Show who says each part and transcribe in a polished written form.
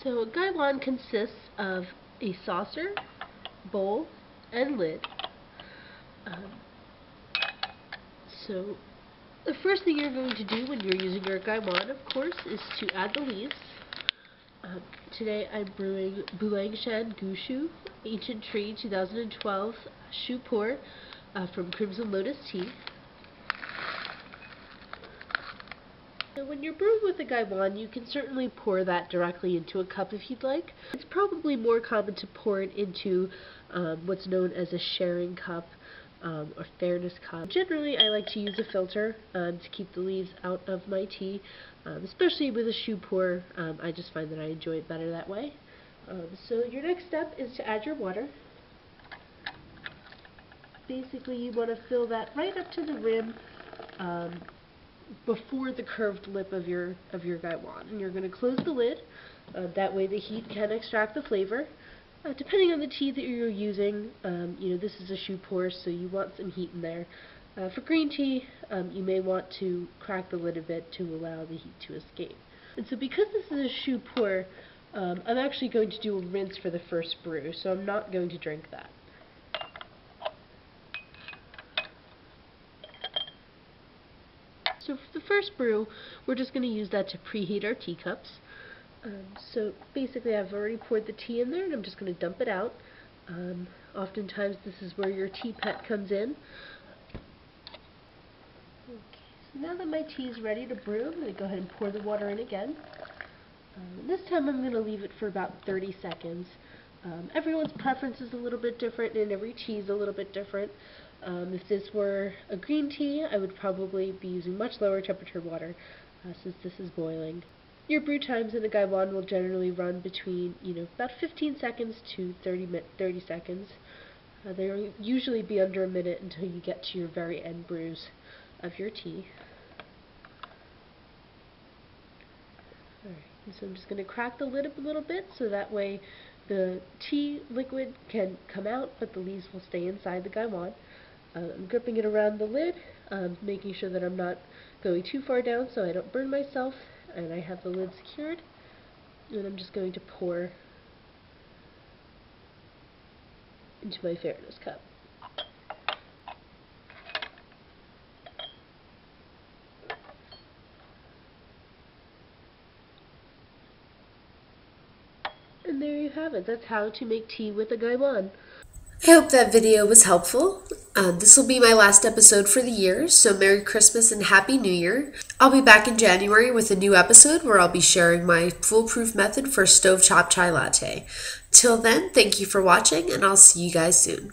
Speaker 1: So a Gaiwan consists of a saucer, bowl, and lid. So the first thing you're going to do when you're using your Gaiwan, of course, is to add the leaves. Today I'm brewing Shan Gushu Ancient Tree 2012 Shu Pour from Crimson Lotus Tea. So when you're brewing with a Gaiwan, you can certainly pour that directly into a cup if you'd like. It's probably more common to pour it into what's known as a sharing cup or fairness cup. Generally, I like to use a filter to keep the leaves out of my tea, especially with a Shu pour. I just find that I enjoy it better that way. So your next step is to add your water. Basically, you want to fill that right up to the rim before the curved lip of your Gaiwan. And you're going to close the lid. That way the heat can extract the flavor. Depending on the tea that you're using, this is a Shu pour, so you want some heat in there. For green tea, you may want to crack the lid a bit to allow the heat to escape. And so because this is a Shu pour, I'm actually going to do a rinse for the first brew, so I'm not going to drink that. So for the first brew, we're just going to use that to preheat our teacups. So basically I've already poured the tea in there and I'm just going to dump it out. Oftentimes this is where your tea pet comes in. Okay, so now that my tea is ready to brew, I'm going to go ahead and pour the water in again. This time I'm going to leave it for about 30 seconds. Everyone's preference is a little bit different and every tea is a little bit different. If this were a green tea, I would probably be using much lower temperature water since this is boiling. Your brew times in a Gaiwan will generally run between, about 15 seconds to 30 seconds. They'll usually be under a minute until you get to your very end brews of your tea. Alright, so I'm just going to crack the lid up a little bit so that way the tea liquid can come out, but the leaves will stay inside the Gaiwan. I'm gripping it around the lid, making sure that I'm not going too far down so I don't burn myself, and I have the lid secured, and I'm just going to pour into my fairness cup. And there you have it. That's how to make tea with a Gaiwan.
Speaker 2: I hope that video was helpful. This will be my last episode for the year, so Merry Christmas and Happy New Year. I'll be back in January with a new episode where I'll be sharing my foolproof method for stovetop chai latte. Till then, thank you for watching, and I'll see you guys soon.